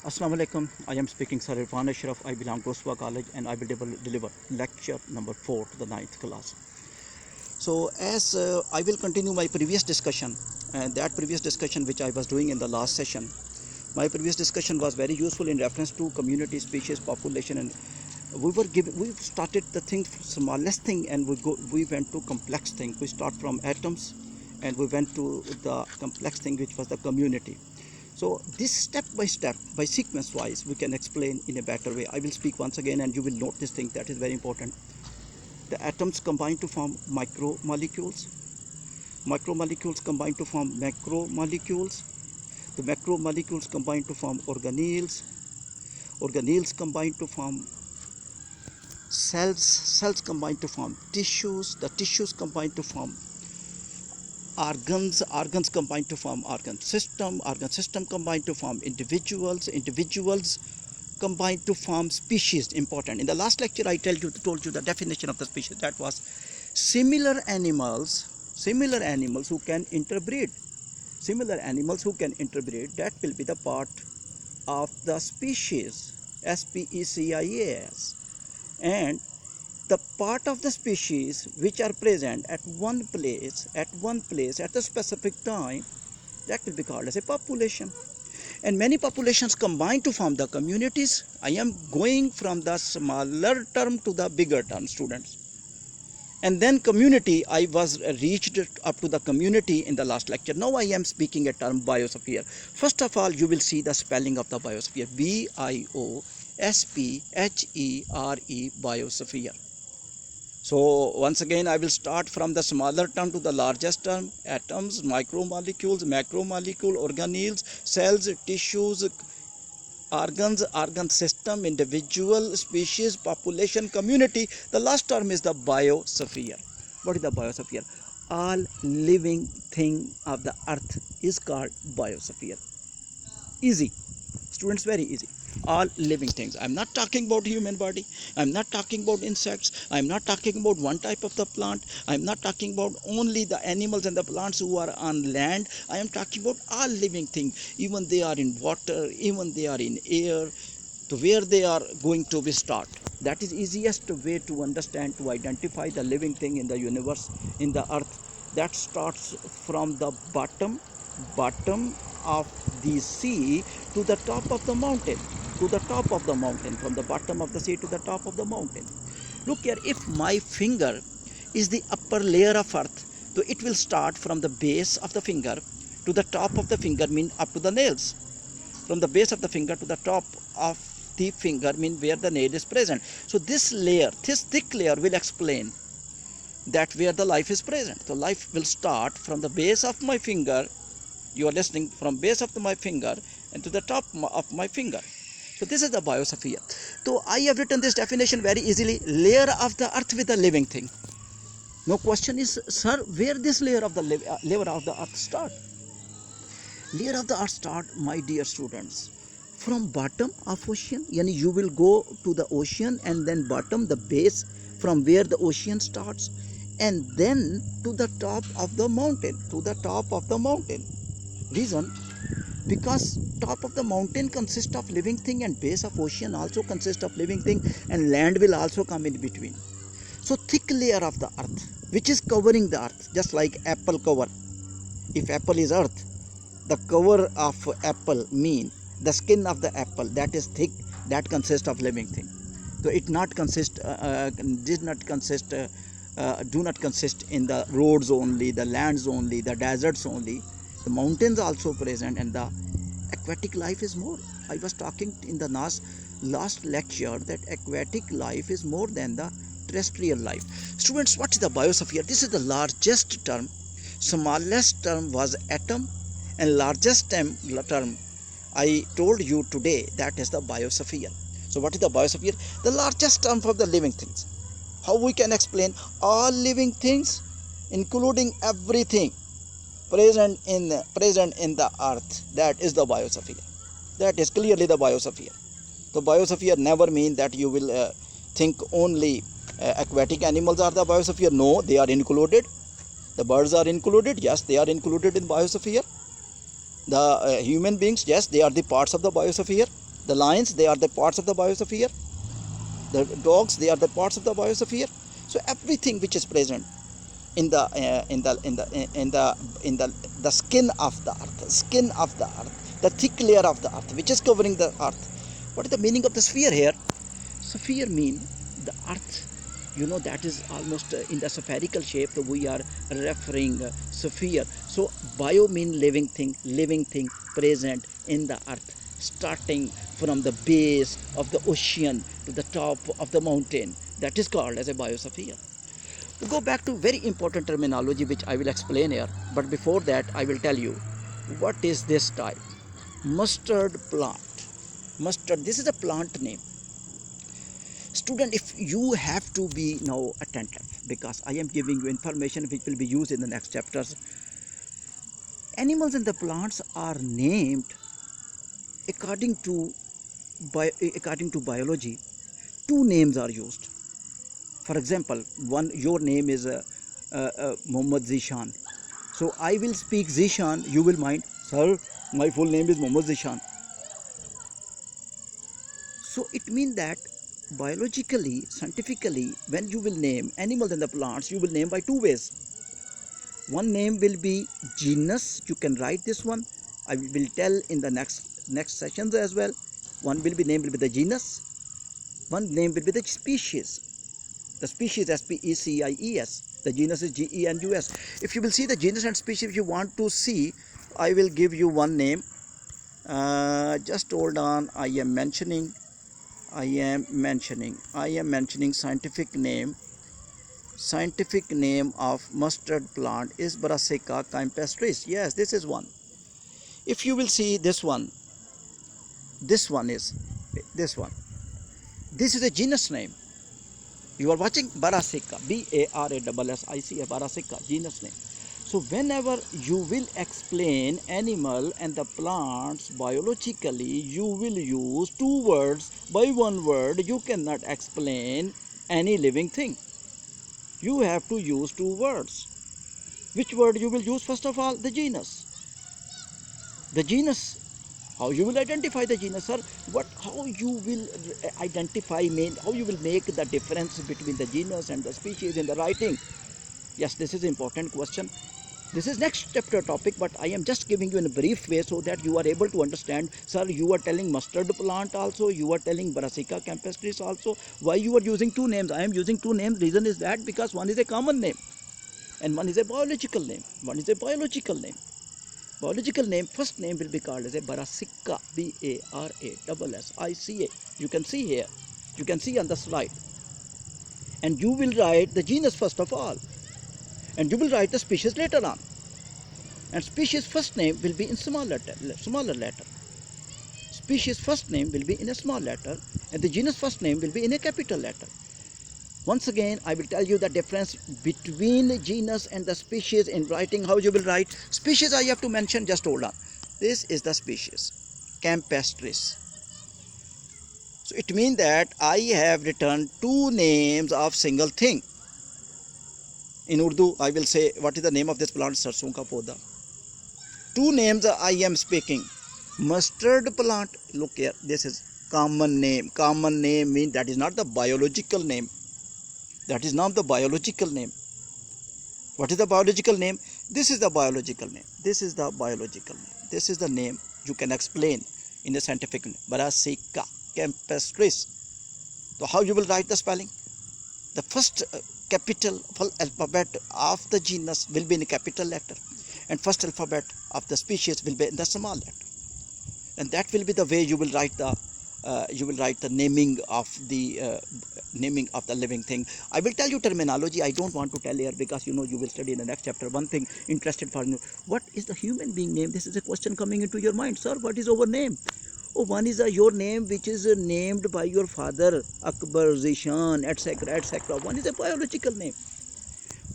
Assalamu alaikum. I am speaking Sir Irfan Ashraf. I belong to Uswa College and I will deliver lecture number 4 to the 9th class. So as I will continue my previous discussion, and that previous discussion which I was doing in the last session, my previous discussion was very useful in reference to community, species, population, and we started the thing smallest thing and we went to complex thing. We start from atoms and we went to the complex thing which was the community. So this step by step, by sequence wise, we can explain in a better way. I will speak once again and you will note this thing that is very important. The atoms combine to form micromolecules. Micromolecules combine to form macromolecules. The macromolecules combine to form organelles. Organelles combine to form cells. Cells combine to form tissues. The tissues combine to form organs. Organs combine to form organ system combine to form individuals combine to form species. Important. In the last lecture I told you the definition of the species. That was similar animals who can interbreed. That will be the part of the species, species. And the part of the species which are present at one place at a specific time, that will be called as a population. And many populations combine to form the communities. I am going from the smaller term to the bigger term, students. And then community, I was reached up to the community in the last lecture. Now I am speaking a term biosphere. First of all, you will see the spelling of the biosphere. B-I-O-S-P-H-E-R-E, biosphere. So once again I will start from the smaller term to the largest term. Atoms, micromolecules, macromolecule, organelles, cells, tissues, organs, organ system, individual, species, population, community. The last term is the biosphere. What is the biosphere? All living thing of the earth is called biosphere. Easy. Students, very easy. All living things. I'm not talking about human body. I'm not talking about insects. I'm not talking about one type of the plant. I'm not talking about only the animals and the plants who are on land. I am talking about all living things. Even they are in water, even they are in air, to where they are going to be start. That is easiest way to understand, to identify the living thing in the universe, in the earth. That starts from the bottom of the sea to the top of the mountain. From the bottom of the sea to the top of the mountain. Look here, if my finger is the upper layer of earth, so it will start from the base of the finger to the top of the finger, mean up to the nails. From the base of the finger to the top of the finger, mean where the nail is present. So this thick layer will explain that where the life is present. So life will start from the base of my finger. You are listening, from base of my finger and to the top of my finger. So this is the biosphere. So I have written this definition very easily. Layer of the earth with a living thing. No question is, sir, where this layer of the earth start? Layer of the earth start, my dear students, from bottom of ocean. Yani you will go to the ocean and then bottom, the base from where the ocean starts, and then to the top of the mountain. Reason? Because top of the mountain consists of living thing and base of ocean also consists of living thing, and land will also come in between. So thick layer of the earth which is covering the earth, just like apple cover. If apple is earth, the cover of apple mean the skin of the apple, that is thick, that consists of living thing. So it do not consist in the roads only, the lands only, the deserts only. The mountains also present, and the aquatic life is more. I was talking in the last lecture that aquatic life is more than the terrestrial life. Students, what is the biosphere? This is the largest term. Smallest term was atom, and largest term I told you today, that is the biosphere. So what is the biosphere? The largest term for the living things. How we can explain? All living things, including everything present in the earth, that is the biosphere. That is clearly the biosphere. The biosphere never mean that you will think only aquatic animals are the biosphere. No, they are included. The birds are included. Yes, they are included in biosphere. The human beings, yes, they are the parts of the biosphere. The lions, they are the parts of the biosphere. The dogs, they are the parts of the biosphere. So everything which is present in the the skin of the earth, the thick layer of the earth which is covering the earth. What is the meaning of the sphere here? Sphere mean the earth, that is almost in the spherical shape. We are referring sphere. So bio mean living thing present in the earth, starting from the base of the ocean to the top of the mountain. That is called as a biosphere. We go back to very important terminology which I will explain here. But before that, I will tell you what is this type. Mustard plant. Mustard, this is a plant name. Student, if you have to be now attentive, because I am giving you information which will be used in the next chapters. Animals and the plants are named according to biology. Two names are used. For example, your name is Mohammad Zishan. So I will speak Zishan, you will mind, sir, my full name is Mohammad Zishan. So it means that biologically, scientifically, when you will name animals and the plants, you will name by two ways. One name will be genus. You can write this one. I will tell in the next sessions as well. One will be name will be the genus. One name will be the species. The species, S-P-E-C-I-E-S. The genus is G-E-N-U-S. If you will see the genus and species, if you want to see, I will give you one name. Just hold on. I am mentioning scientific name. Scientific name of mustard plant is Brassica campestris. Yes, this is one. If you will see this one is this one. This is a genus name. You are watching Brassica, B-A-R-A-S-S-I-C-A, Brassica, genus name. So whenever you will explain animal and the plants biologically, you will use two words. By one word, you cannot explain any living thing. You have to use two words. Which word you will use? First of all, the genus. The genus. How you will identify the genus, sir? How you will identify, how you will make the difference between the genus and the species in the writing? Yes, this is an important question. This is next chapter topic, but I am just giving you in a brief way so that you are able to understand. Sir, you are telling mustard plant also, you are telling Brassica campestris also. Why you are using two names? I am using two names. Reason is that because one is a common name and one is a biological name. Biological name, first name will be called as a Brassica, B-A-R-A-S-S-I-C-A. You can see here. You can see on the slide. And you will write the genus first of all. And you will write the species later on. And species first name will be in smaller letter. Species first name will be in a small letter, and the genus first name will be in a capital letter. Once again, I will tell you the difference between genus and the species in writing. How you will write species? I have to mention. Just hold on. This is the species, campestris. So it means that I have written two names of single thing. In Urdu, I will say, what is the name of this plant? Sarson ka poda. Two names I am speaking. Mustard plant. Look here. This is common name. Common name means that is not the biological name. That is not the biological name. What is the biological name? This is the biological name. This is the biological name. This is the name you can explain in a scientific name. Brassica campestris. So how you will write the spelling? The first capital alphabet of the genus will be in a capital letter, and first alphabet of the species will be in the small letter. And that will be the way you will write the naming of the living thing. I will tell you terminology. I don't want to tell here because you will study in the next chapter. One thing interested for you, what is the human being name? This is a question coming into your mind, sir. What is our name? Oh, one is your name which is named by your father, Akbar, Zishan, etc., etc. One is a biological name.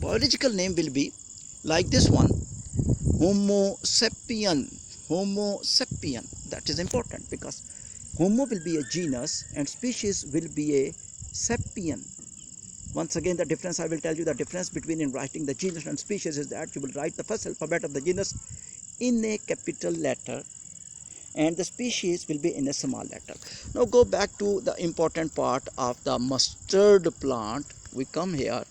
Biological name will be like this one, Homo sapien. Homo sapien. That is important because Homo will be a genus and species will be a sapien. Once again, the difference, I will tell you the difference between in writing the genus and species is that you will write the first alphabet of the genus in a capital letter, and the species will be in a small letter. Now go back to the important part of the mustard plant. We come here.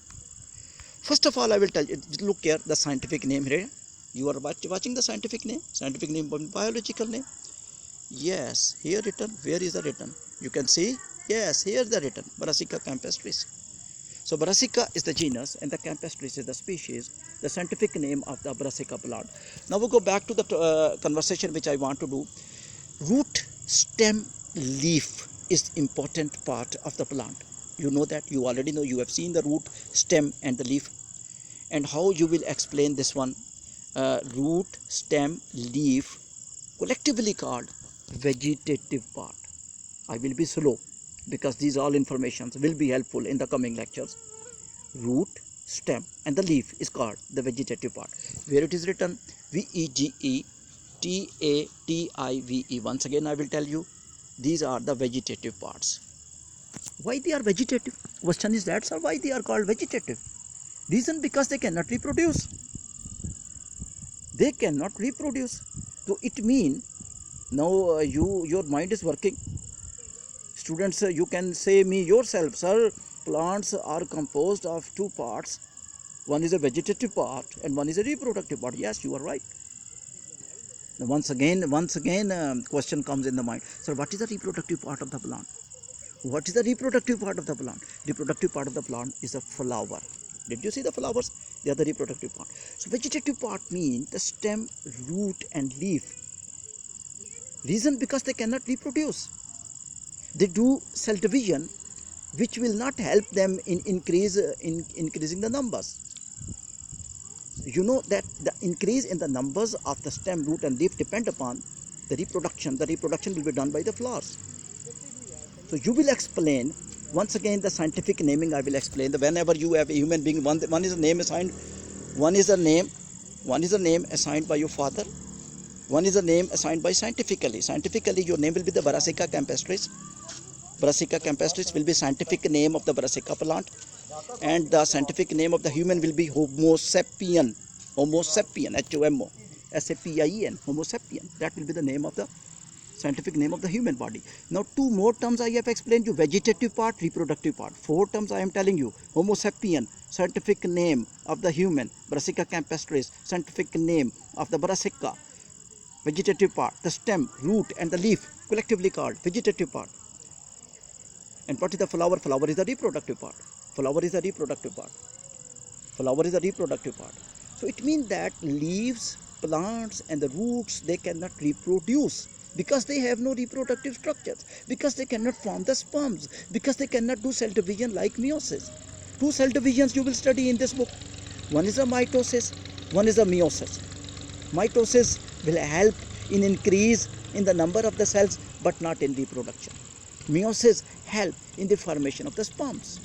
First of all, I will tell you, look here, the scientific name here. You are watching the scientific name, biological name. Yes, here written. Where is the written? You can see. Yes, here the written. Brassica campestris. So Brassica is the genus and the campestris is the species, the scientific name of the Brassica plant. Now we go back to the conversation which I want to do. Root, stem, leaf is important part of the plant. You know that, you already know, you have seen the root, stem and the leaf. And how you will explain this one? Root, stem, leaf, collectively called vegetative part. I will be slow because these all informations will be helpful in the coming lectures. Root, stem and the leaf is called the vegetative part. Where it is written VEGETATIVE. Once again I will tell you, these are the vegetative parts. Why they are vegetative? Question is that, sir, why they are called vegetative? Reason, because they cannot reproduce. They cannot reproduce. So it means now your mind is working. Students, you can say me yourself, sir, plants are composed of two parts. One is a vegetative part and one is a reproductive part. Yes, you are right. Now once again, question comes in the mind. Sir, what is the reproductive part of the plant? What is the reproductive part of the plant? Reproductive part of the plant is a flower. Did you see the flowers? They are the reproductive part. So vegetative part means the stem, root and leaf. Reason, because they cannot reproduce. They do cell division, which will not help them in increasing the numbers. You know that the increase in the numbers of the stem, root and leaf depend upon the reproduction. The reproduction will be done by the flowers. So you will explain, once again the scientific naming I will explain. Whenever you have a human being, one is a name assigned, one is a name assigned by your father, one is a name assigned by scientifically. Scientifically your name will be the Brassica campestris. Brassica campestris will be scientific name of the Brassica plant, and the scientific name of the human will be Homo sapien. Homo sapien, Homo sapien, Homo sapien. That will be the name of the scientific name of the human body. Now two more terms I have explained you: vegetative part, reproductive part. Four terms I am telling you. Homo sapien, scientific name of the human. Brassica campestris, scientific name of the Brassica. Vegetative part, the stem, root and the leaf, collectively called vegetative part. And what is the flower? Flower is the reproductive part. Flower is the reproductive part. Flower is the reproductive part. So it means that leaves, plants and the roots, they cannot reproduce because they have no reproductive structures, because they cannot form the sperms, because they cannot do cell division like meiosis. Two cell divisions you will study in this book. One is a mitosis, one is a meiosis. Mitosis will help in increase in the number of the cells but not in reproduction. Meiosis help in the formation of the sperms.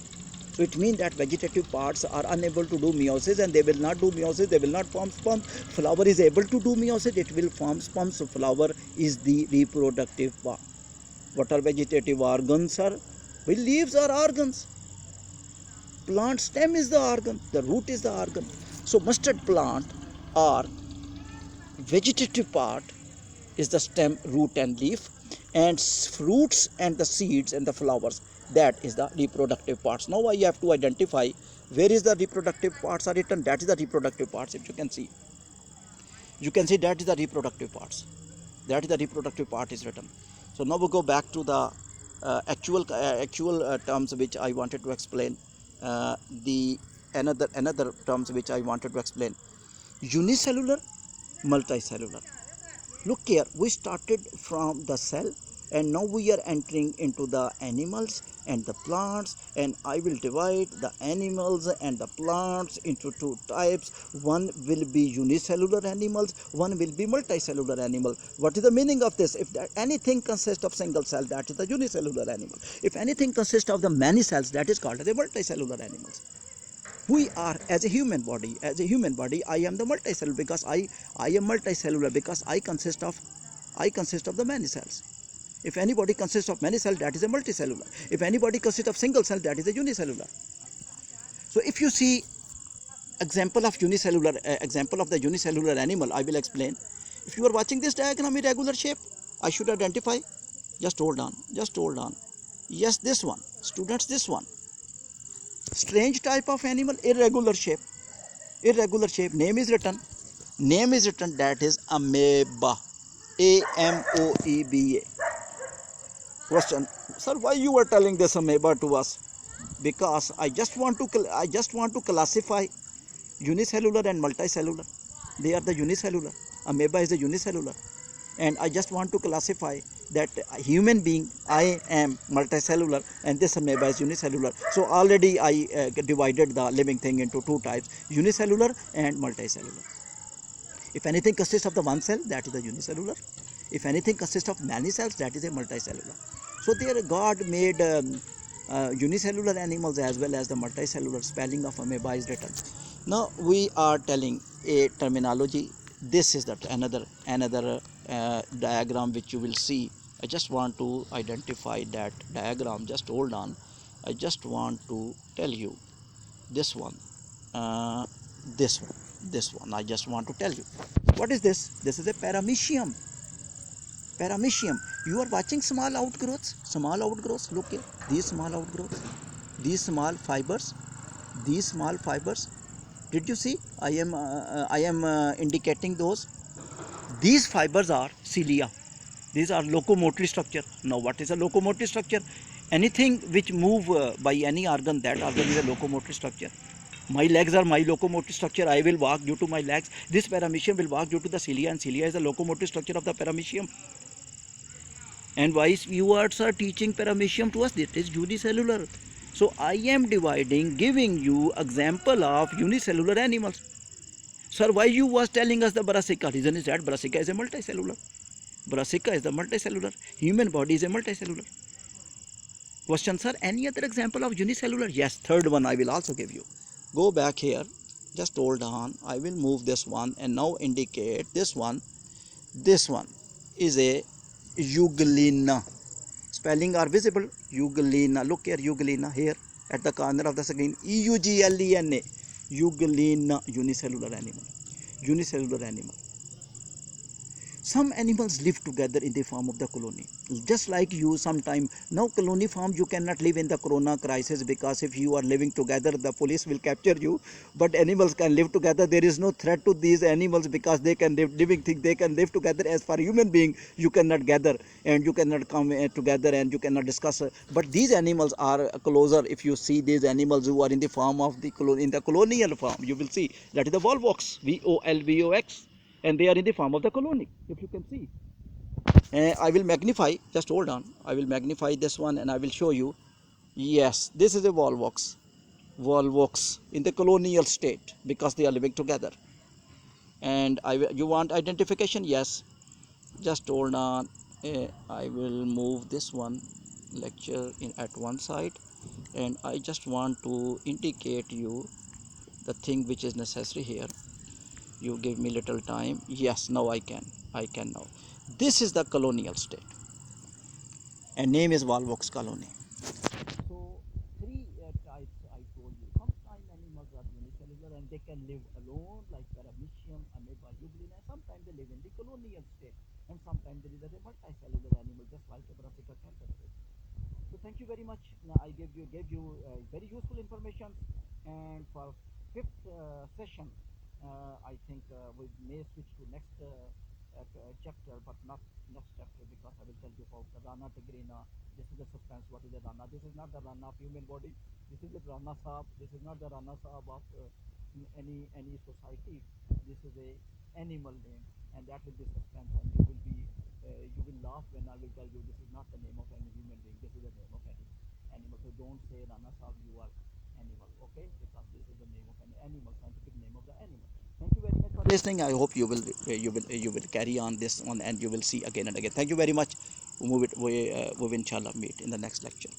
So it means that vegetative parts are unable to do meiosis, and they will not do meiosis, they will not form sperms. Flower is able to do meiosis, it will form sperms. So flower is the reproductive part. What are vegetative organs, sir? Well, leaves are organs. Plant stem is the organ, the root is the organ. So mustard plant or vegetative part is the stem, root and leaf, and fruits and the seeds and the flowers, that is the reproductive parts. Now I have to identify where is the reproductive parts are written. That is the reproductive parts. If you can see that is the reproductive parts. That is the reproductive part is written. So now we go back to the actual terms which I wanted to explain. The another terms which I wanted to explain: unicellular, multicellular. Look here, we started from the cell and now we are entering into the animals and the plants, and I will divide the animals and the plants into two types. One will be unicellular animals, one will be multicellular animal. What is the meaning of this? If anything consists of single cell, that is the unicellular animal. If anything consists of the many cells, that is called as a multicellular animals. We are, as a human body, I am the multicellular because I am multicellular because I consist of the many cells. If anybody consists of many cells, that is a multicellular. If anybody consists of single cell, that is a unicellular. So if you see example of the unicellular animal, I will explain. If you are watching this diagram, irregular shape, I should identify. Just hold on. Just hold on. Yes, this one. Students, this one. Strange type of animal, irregular shape. Irregular shape. Name is written. Name is written. That is amoeba. Amoeba. Question, sir, why you are telling this amoeba to us? Because I just want to classify unicellular and multicellular. They are the unicellular. Amoeba is the unicellular, and I just want to classify that human being, I am multicellular, and this amoeba is unicellular. So already I divided the living thing into two types: unicellular and multicellular. If anything consists of the one cell, that is the unicellular. If anything consists of many cells, that is a multicellular. So there God made unicellular animals as well as the multicellular. Spelling of amoeba is written. Now we are telling a terminology. This is that another diagram which you will see. I just want to identify that diagram. Just hold on. I just want to tell you this one. Uh, this one. This one. I just want to tell you. What is this? This is a paramecium. Paramecium. You are watching small outgrowths. Small outgrowths. Look here. These small outgrowths. These small fibers. These small fibers. Did you see? I am indicating those. These fibers are cilia. These are locomotory structure. Now, what is a locomotory structure? Anything which move by any organ, that organ is a locomotory structure. My legs are my locomotive structure. I will walk due to my legs. This paramecium will walk due to the cilia, and cilia is the locomotive structure of the paramecium. And why you are teaching paramecium to us? It is unicellular. So I am dividing, giving you example of unicellular animals. Sir, why you was telling us the Brassica? Reason is that Brassica is a multicellular. Brassica is the multicellular. Human body is a multicellular. Question, sir, any other example of unicellular? Yes, third one I will also give you. Go back here. Just hold on. I will move this one and now indicate this one. This one is a Euglena. Spelling are visible. Euglena. Look here, Euglena here at the corner of the screen. Euglena. Euglena. Unicellular animal. Unicellular animal. Some animals live together in the form of the colony. Just like you sometime. Now colony form, you cannot live in the corona crisis because if you are living together, the police will capture you. But animals can live together. There is no threat to these animals because they can live, living things, they can live together. As for human being, you cannot gather and you cannot come together and you cannot discuss. But these animals are closer. If you see these animals who are in the form of the colonial form, you will see that is the volvox, Volvox, and they are in the form of the colony, if you can see. I will magnify, just hold on, I will magnify this one and I will show you. Yes, this is a volvox in the colonial state because they are living together. And you want identification? Yes, just hold on. I will move this one lecture in at one side, and I just want to indicate you the thing which is necessary here. You give me little time. Yes, now I can now. This is the colonial state, and name is Volvox colony. So three types I told you. Sometimes animals are unicellular and they can live alone, like paramecium, amoeba, euglena. Sometimes they live in the colonial state, and sometimes there is a multicellular animal, just like a Brassica caterpillar. So thank you very much. Now I gave you very useful information, and for fifth session, I think we may switch to next chapter, but not next chapter because I will tell you about the Rana Tigrina. This is the suspense. What is the Rana? This is not the Rana of human body. This is the Rana Saab. This is not the Rana Saab of any society. This is a animal name, and that will be suspense, and you will laugh when I will tell you this is not the name of any human being. This is the name of any animal. So don't say Rana Saab, you are animal, okay? Because this is the name of an animal, scientific name of the animal. Thank you very much for listening. I hope you will carry on this one and you will see again and again. Thank you very much. We will inshallah meet in the next lecture.